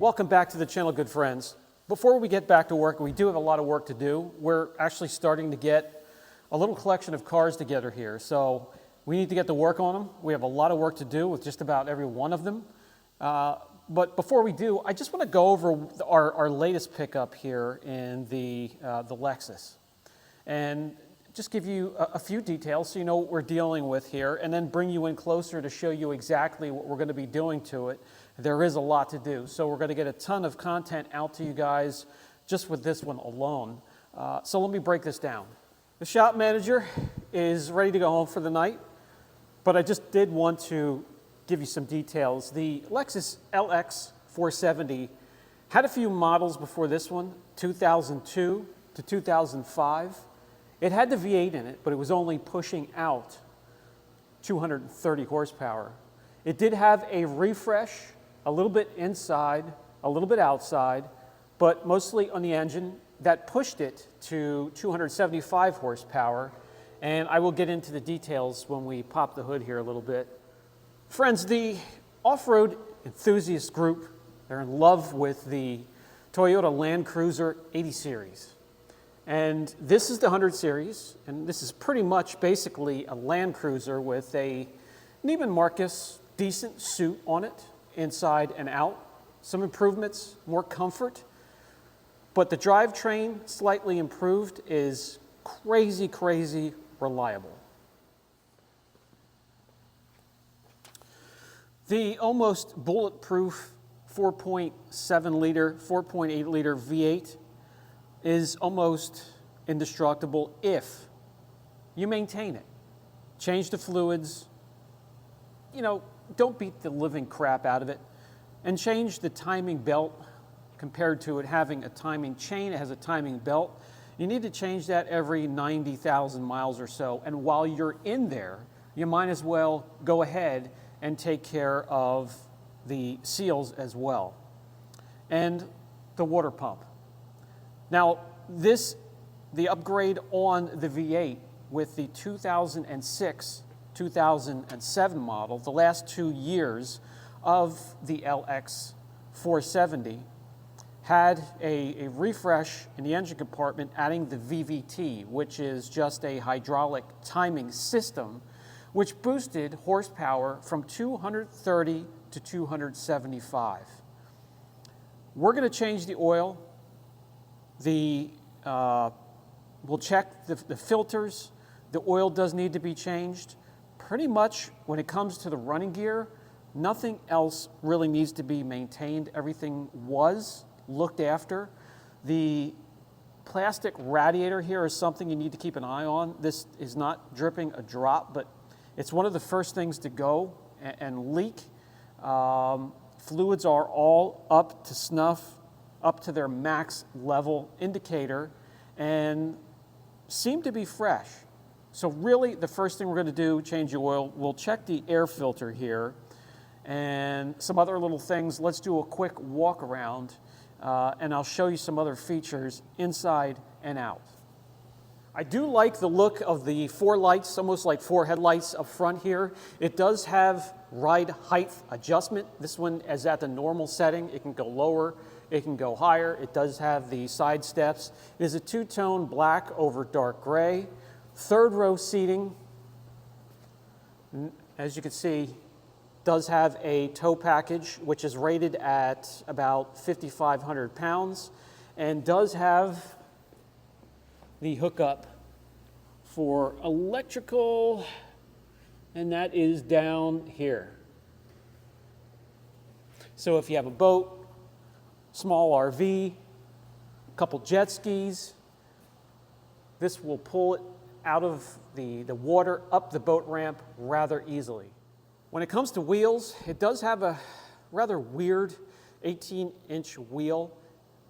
Welcome back to the channel, good friends. Before we get back to work, we do have a lot of work to do. We're actually starting to get a little collection of cars together here, so we need to get to work on them. We have a lot of work to do with just about every one of them. But before we do, I just want to go over our latest pickup here in the Lexus, and just give you a few details so you know what we're dealing with here, and then bring you in closer to show you exactly what we're going to be doing to it. There is a lot to do, so we're going to get a ton of content out to you guys just with this one alone. So let me break this down. The shop manager is ready to go home for the night, but I just did want to give you some details. The Lexus LX 470 had a few models before this one, 2002 to 2005. It had the V8 in it, but it was only pushing out 230 horsepower. It did have a refresh, a little bit inside, a little bit outside, but mostly on the engine that pushed it to 275 horsepower. And I will get into the details when we pop the hood here a little bit. Friends, the off-road enthusiast group, they're in love with the Toyota Land Cruiser 80 series. And this is the 100 series, and this is pretty much basically a Land Cruiser with a Neiman Marcus decent suit on it, inside and out. Some improvements, more comfort, but the drivetrain, slightly improved, is crazy, crazy reliable. The almost bulletproof 4.7 liter, 4.8 liter V8 is almost indestructible if you maintain it. Change the fluids, don't beat the living crap out of it, and change the timing belt. Compared to it having a timing chain, it has a timing belt. You need to change that every 90,000 miles or so, and while you're in there, you might as well go ahead and take care of the seals as well. And the water pump. Now, the upgrade on the V8 with the 2006, 2007 model, the last 2 years of the LX 470, had a refresh in the engine compartment, adding the VVT, which is just a hydraulic timing system, which boosted horsepower from 230 to 275. We're going to change the oil. We'll check the filters. The oil does need to be changed. Pretty much when it comes to the running gear, nothing else really needs to be maintained. Everything was looked after. The plastic radiator here is something you need to keep an eye on. This is not dripping a drop, but it's one of the first things to go and leak. Fluids are all up to snuff, up to their max level indicator, and seem to be fresh. So really, the first thing we're going to do, change the oil. We'll check the air filter here and some other little things. Let's do a quick walk around, and I'll show you some other features inside and out. I do like the look of the 4 lights, almost like 4 headlights up front here. It does have ride height adjustment. This one is at the normal setting. It can go lower, it can go higher. It does have the side steps. It is a 2-tone black over dark gray. 3rd row seating, as you can see, does have a tow package, which is rated at about 5,500 pounds, and does have the hookup for electrical, and that is down here. So if you have a boat, small RV, a couple jet skis, this will pull it out of the water up the boat ramp rather easily. When it comes to wheels, it does have a rather weird 18-inch wheel.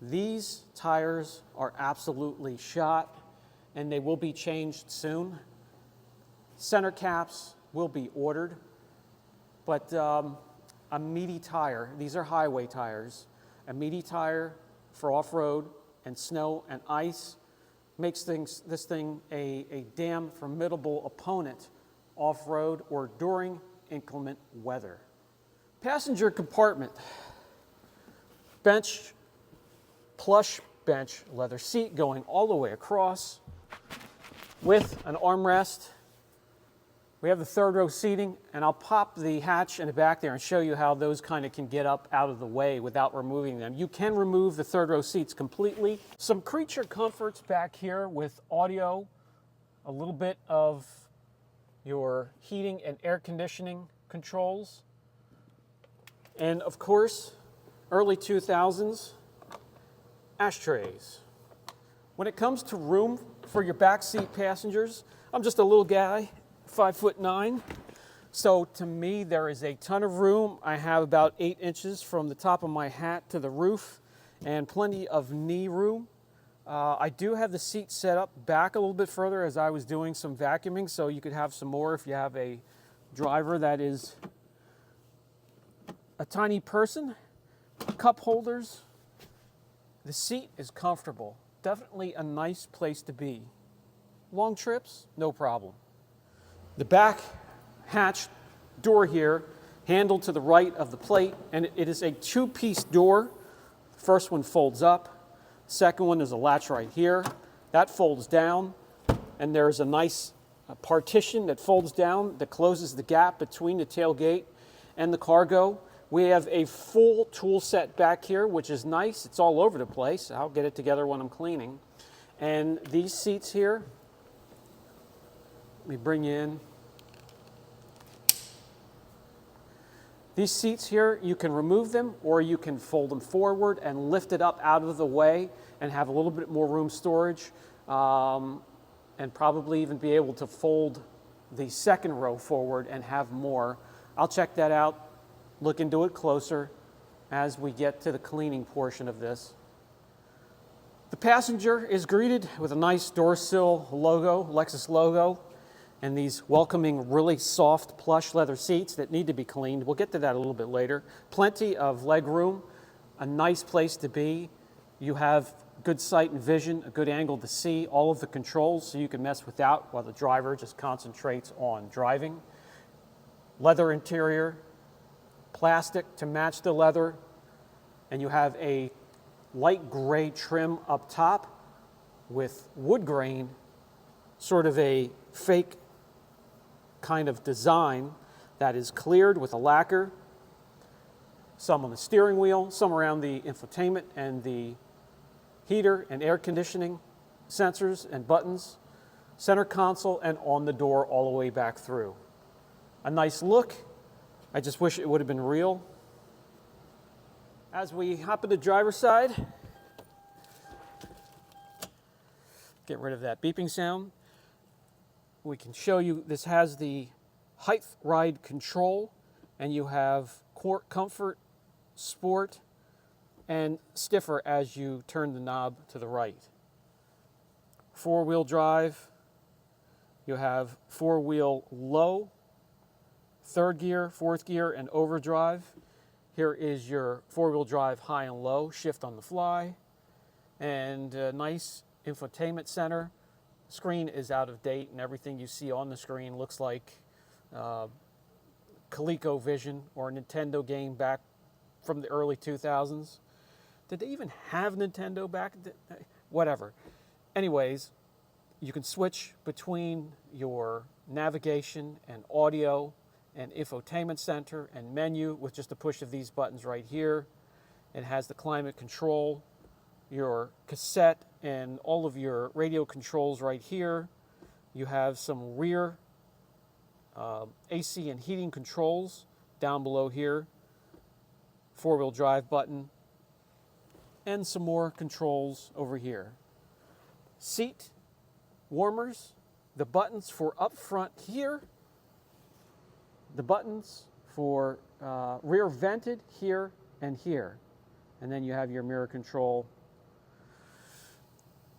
These tires are absolutely shot, and they will be changed soon. Center caps will be ordered, but a meaty tire, these are highway tires, a meaty tire for off-road and snow and ice makes this thing a damn formidable opponent off-road or during inclement weather. Passenger compartment. bench, plush bench leather seat going all the way across with an armrest. We have the third row seating, and I'll pop the hatch in the back there and show you how those kind of can get up out of the way without removing them. You can remove the third row seats completely. Some creature comforts back here with audio, a little bit of your heating and air conditioning controls, and of course, early 2000s ashtrays. When it comes to room for your backseat passengers, I'm just a little guy, 5'9". So to me, there is a ton of room. I have about 8 inches from the top of my hat to the roof and plenty of knee room. I do have the seat set up back a little bit further as I was doing some vacuuming, so you could have some more if you have a driver that is a tiny person. Cup holders. The seat is comfortable. Definitely a nice place to be. Long trips, no problem. The back hatch door here, handled to the right of the plate, and it is a two-piece door. The first one folds up. Second one is a latch right here. That folds down, and there's a nice partition that folds down that closes the gap between the tailgate and the cargo. We have a full tool set back here, which is nice. It's all over the place. I'll get it together when I'm cleaning. And these seats here, let me bring you in. These seats here, you can remove them or you can fold them forward and lift it up out of the way and have a little bit more room storage, and probably even be able to fold the second row forward and have more. I'll check that out, look into it closer as we get to the cleaning portion of this. The passenger is greeted with a nice door sill logo, Lexus logo, and these welcoming, really soft plush leather seats that need to be cleaned. We'll get to that a little bit later. Plenty of leg room, a nice place to be. You have good sight and vision, a good angle to see all of the controls so you can mess without while the driver just concentrates on driving. Leather interior, plastic to match the leather, and you have a light gray trim up top with wood grain, sort of a fake kind of design that is cleared with a lacquer. Some on the steering wheel, some around the infotainment and the heater and air conditioning sensors and buttons, center console, and on the door all the way back through. A nice look. I just wish it would have been real. As we hop in the driver's side, get rid of that beeping sound. We can show you this has the height ride control, and you have comfort, sport, and stiffer as you turn the knob to the right. Four-wheel drive, you have four-wheel low, third gear, fourth gear, and overdrive. Here is your four-wheel drive high and low, shift on the fly, and a nice infotainment center. Screen is out of date, and everything you see on the screen looks like ColecoVision or a Nintendo game back from the early 2000s. Did they even have Nintendo back? Whatever. Anyways, you can switch between your navigation and audio and infotainment center and menu with just a push of these buttons right here. It has the climate control, your cassette, and all of your radio controls right here. You have some rear AC and heating controls down below here, four-wheel drive button, and some more controls over here. Seat warmers, the buttons for up front here, the buttons for rear vented here and here. And then you have your mirror control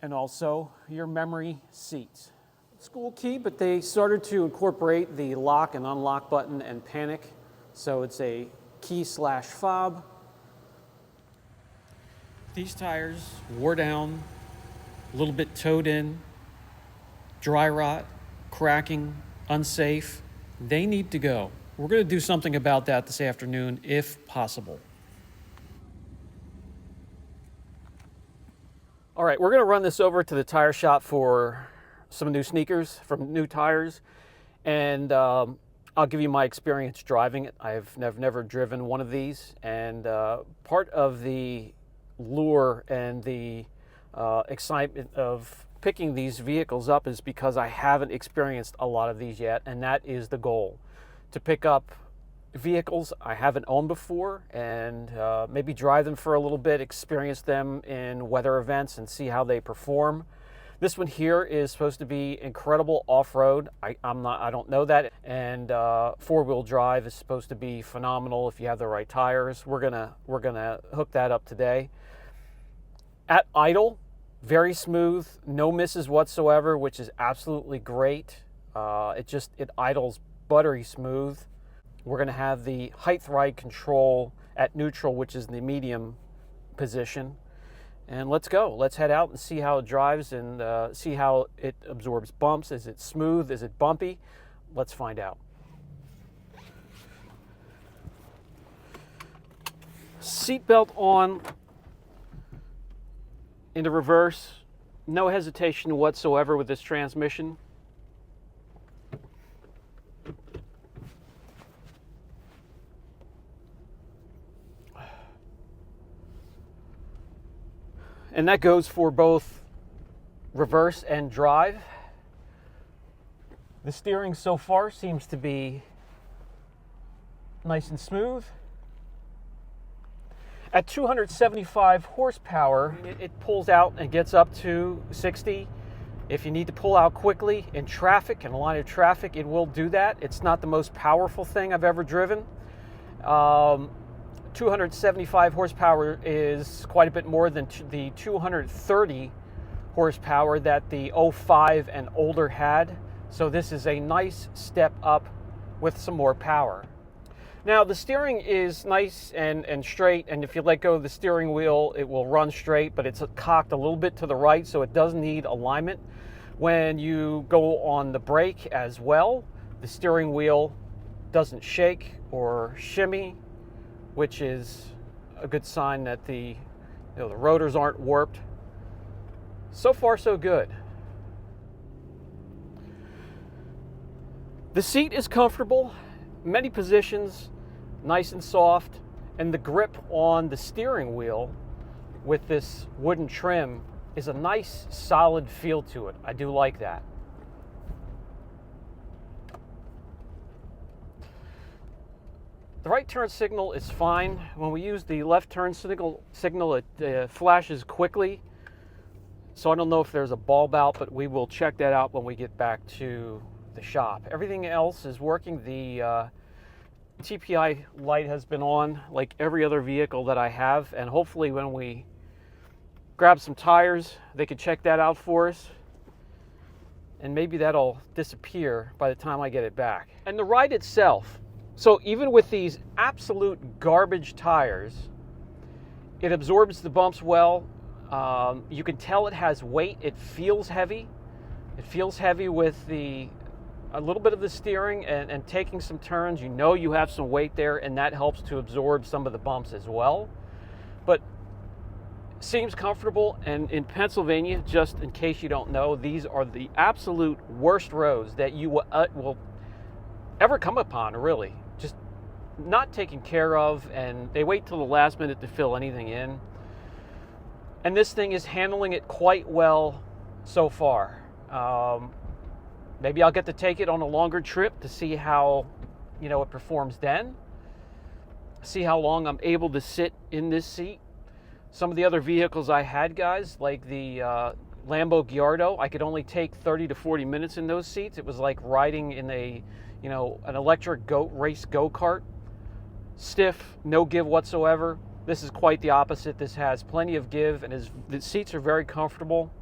and also your memory seats. School key, but they started to incorporate the lock and unlock button and panic. So it's a key/fob. These tires wore down, a little bit towed in, dry rot, cracking, unsafe. They need to go. We're going to do something about that this afternoon if possible. right, we're going to run this over to the tire shop for some new sneakers, from new tires, and I'll give you my experience driving it. I've never driven one of these, and part of the lure and the excitement of picking these vehicles up is because I haven't experienced a lot of these yet, and that is the goal, to pick up vehicles I haven't owned before and maybe drive them for a little bit, experience them in weather events and see how they perform. This one here is supposed to be incredible off-road. I don't know that, and four-wheel drive is supposed to be phenomenal if you have the right tires. We're gonna hook that up today. At idle, very smooth, no misses whatsoever, which is absolutely great. It idles buttery smooth. We're going to have the height ride control at neutral, which is the medium position. And let's go. Let's head out and see how it drives and see how it absorbs bumps. Is it smooth? Is it bumpy? Let's find out. Seatbelt on. Into reverse. No hesitation whatsoever with this transmission. And that goes for both reverse and drive. The steering so far seems to be nice and smooth. At 275 horsepower, it pulls out and gets up to 60. If you need to pull out quickly in traffic, in a line of traffic, it will do that. It's not the most powerful thing I've ever driven. 275 horsepower is quite a bit more than the 230 horsepower that the 05 and older had. So this is a nice step up with some more power. Now the steering is nice and straight, and if you let go of the steering wheel, it will run straight, but it's cocked a little bit to the right, so it does need alignment. When you go on the brake as well, the steering wheel doesn't shake or shimmy, which is a good sign that the rotors aren't warped. So far, so good. The seat is comfortable, many positions, nice and soft, and the grip on the steering wheel with this wooden trim is a nice, solid feel to it. I do like that. The right turn signal is fine. When we use the left turn signal it flashes quickly. So I don't know if there's a bulb out, but we will check that out when we get back to the shop. Everything else is working. The TPI light has been on like every other vehicle that I have, and hopefully when we grab some tires, they can check that out for us. And maybe that'll disappear by the time I get it back. And the ride itself, so even with these absolute garbage tires, it absorbs the bumps well. You can tell it has weight. It feels heavy. It feels heavy with a little bit of the steering and taking some turns. You know you have some weight there, and that helps to absorb some of the bumps as well. But seems comfortable. And in Pennsylvania, just in case you don't know, these are the absolute worst roads that you will ever come upon, really. Just not taken care of, and they wait till the last minute to fill anything in. And this thing is handling it quite well so far. Maybe I'll get to take it on a longer trip to see how, it performs then. See how long I'm able to sit in this seat. Some of the other vehicles I had, guys, like the Lambo Gallardo, I could only take 30 to 40 minutes in those seats. It was like riding in an electric race go-kart. Stiff, no give whatsoever. This is quite the opposite. This has plenty of give, and the seats are very comfortable,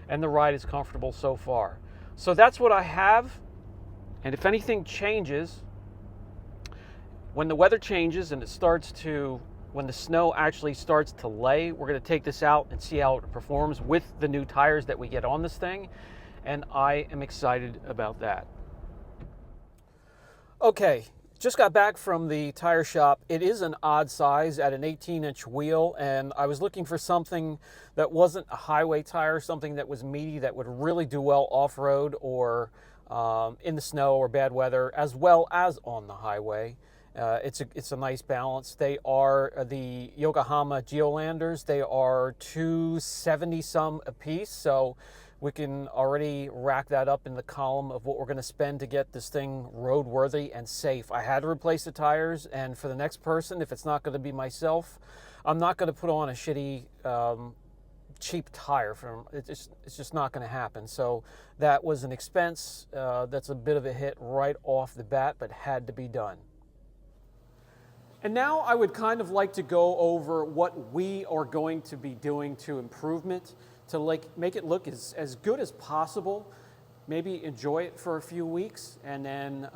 and the ride is comfortable so far. So that's what I have, and if anything changes, when the weather changes and when the snow actually starts to lay, we're going to take this out and see how it performs with the new tires that we get on this thing, and I am excited about that. Okay, Just got back from the tire shop. It is an odd size at an 18-inch wheel, and I was looking for something that wasn't a highway tire, something that was meaty, that would really do well off-road or in the snow or bad weather, as well as on the highway. It's a nice balance. They are the Yokohama Geolanders. They are $270 some a piece, so we can already rack that up in the column of what we're going to spend to get this thing roadworthy and safe. I had to replace the tires, and for the next person, if it's not going to be myself, I'm not going to put on a shitty cheap tire. It's just not going to happen. So that was an expense. That's a bit of a hit right off the bat, but had to be done. And now I would kind of like to go over what we are going to be doing to improvement to make it look as good as possible. Maybe enjoy it for a few weeks and then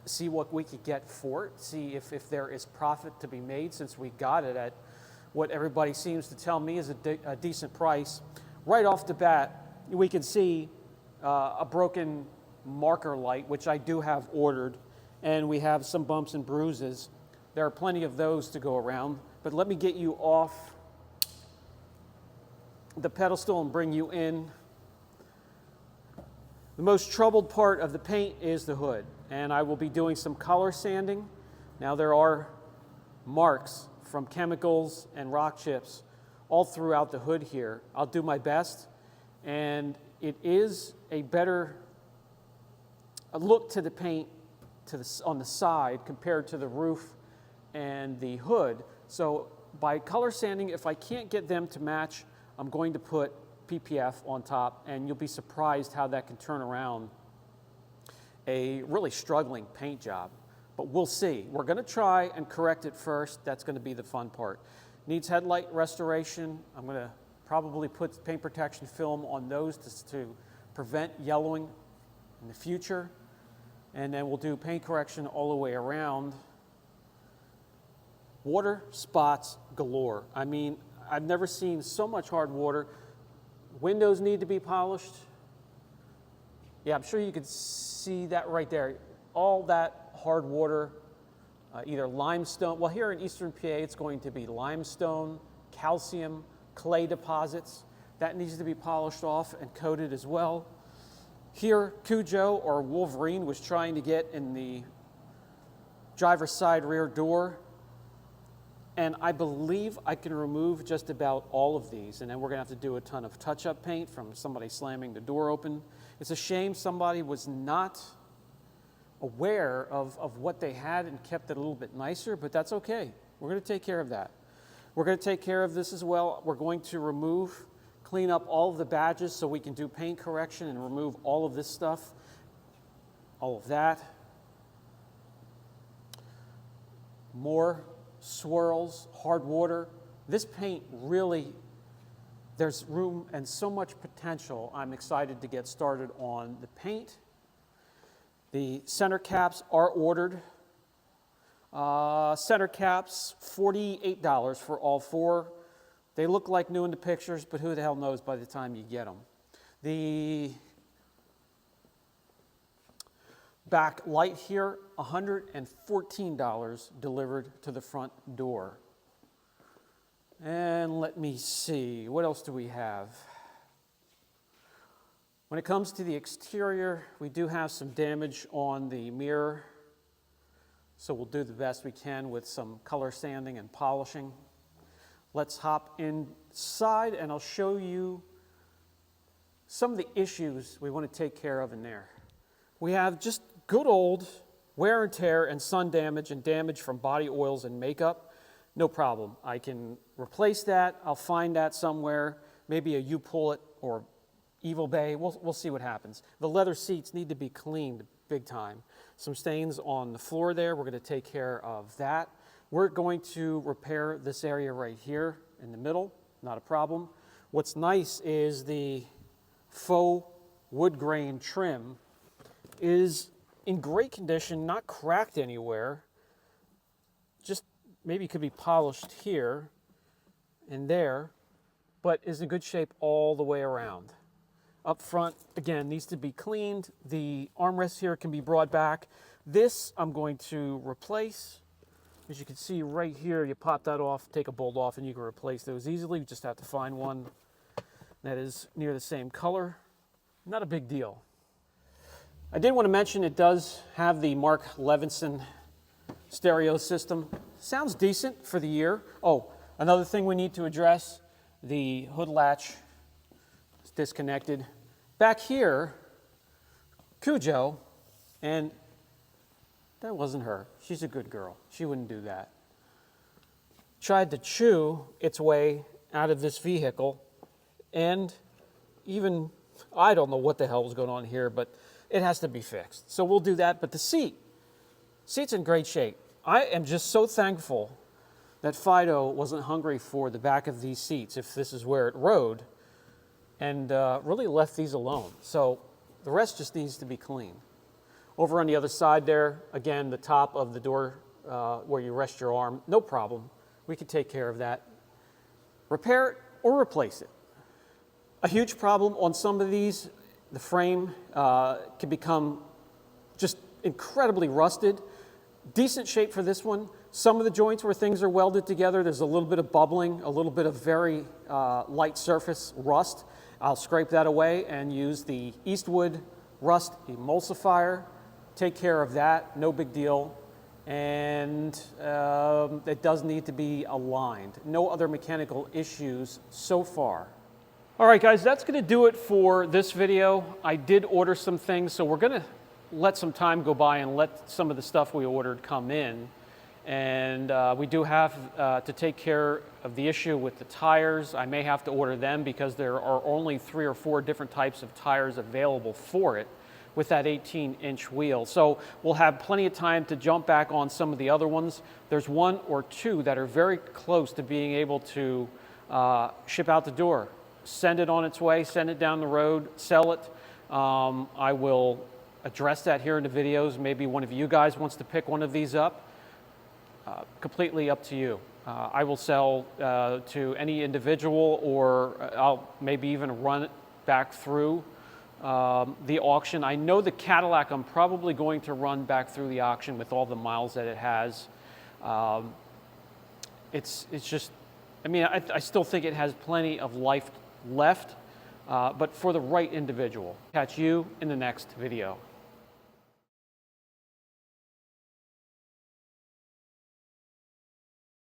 see what we could get for it, see if there is profit to be made, since we got it at what everybody seems to tell me is a decent price. Right off the bat, we can see a broken marker light, which I do have ordered, and we have some bumps and bruises. There are plenty of those to go around, but let me get you off the pedestal and bring you in. The most troubled part of the paint is the hood, and I will be doing some color sanding. Now there are marks from chemicals and rock chips all throughout the hood here. I'll do my best, and it is a better look to the paint on the side compared to the roof and the hood. So by color sanding, if I can't get them to match, I'm going to put PPF on top, and you'll be surprised how that can turn around a really struggling paint job. But we'll see. We're going to try and correct it first. That's going to be the fun part. Needs headlight restoration. I'm going to probably put paint protection film on those to prevent yellowing in the future. And then we'll do paint correction all the way around. Water spots galore. I mean, I've never seen so much hard water. Windows need to be polished. Yeah, I'm sure you could see that right there. All that hard water, either limestone. Well, here in Eastern PA, it's going to be limestone, calcium, clay deposits. That needs to be polished off and coated as well. Here, Cujo or Wolverine was trying to get in the driver's side rear door. And I believe I can remove just about all of these, and then we're going to have to do a ton of touch-up paint from somebody slamming the door open. It's a shame somebody was not aware of what they had and kept it a little bit nicer, but that's okay. We're going to take care of that. We're going to take care of this as well. We're going to clean up all of the badges so we can do paint correction and remove all of this stuff, all of that. More swirls, hard water. This paint really, there's room and so much potential. I'm excited to get started on the paint. The center caps are ordered. Center caps, $48 for all four. They look like new in the pictures, but who the hell knows by the time you get them. The back light here, $114 delivered to the front door. And let me see, what else do we have? When it comes to the exterior, we do have some damage on the mirror, so we'll do the best we can with some color sanding and polishing. Let's hop inside and I'll show you some of the issues we want to take care of in there. We have just good old wear and tear and sun damage and damage from body oils and makeup. No problem. I can replace that. I'll find that somewhere. Maybe a U-Pull-It or Evil Bay. We'll see what happens. The leather seats need to be cleaned big time. Some stains on the floor there. We're going to take care of that. We're going to repair this area right here in the middle. Not a problem. What's nice is the faux wood grain trim is in great condition, not cracked anywhere. Just maybe could be polished here and there, but is in good shape all the way around. Up front, again, needs to be cleaned. The armrest here can be brought back. This I'm going to replace. As you can see right here, you pop that off, take a bolt off, and you can replace those easily. You just have to find one that is near the same color. Not a big deal. I did want to mention it does have the Mark Levinson stereo system. Sounds decent for the year. Oh, another thing we need to address, the hood latch is disconnected. Back here, Cujo, and that wasn't her. She's a good girl. She wouldn't do that. Tried to chew its way out of this vehicle, and even, I don't know what the hell was going on here, but it has to be fixed. So we'll do that. But the seat's in great shape. I am just so thankful that Fido wasn't hungry for the back of these seats, if this is where it rode, and really left these alone. So the rest just needs to be clean. Over on the other side there, again, the top of the door where you rest your arm, no problem. We can take care of that. Repair it or replace it. A huge problem on some of these, the frame can become just incredibly rusted. Decent shape for this one. Some of the joints where things are welded together, there's a little bit of bubbling, a little bit of very light surface rust. I'll scrape that away and use the Eastwood rust emulsifier. Take care of that, no big deal. And it does need to be aligned. No other mechanical issues so far. All right, guys, that's going to do it for this video. I did order some things, so we're going to let some time go by and let some of the stuff we ordered come in. And we do have to take care of the issue with the tires. I may have to order them because there are only 3 or 4 different types of tires available for it with that 18-inch wheel. So we'll have plenty of time to jump back on some of the other ones. There's 1 or 2 that are very close to being able to ship out the door. Send it on its way, send it down the road, sell it. I will address that here in the videos. Maybe one of you guys wants to pick one of these up. Completely up to you. I will sell to any individual, or I'll maybe even run it back through the auction. I know the Cadillac I'm probably going to run back through the auction with all the miles that it has. It's just, I mean, I still think it has plenty of life left, but for the right individual. Catch you in the next video.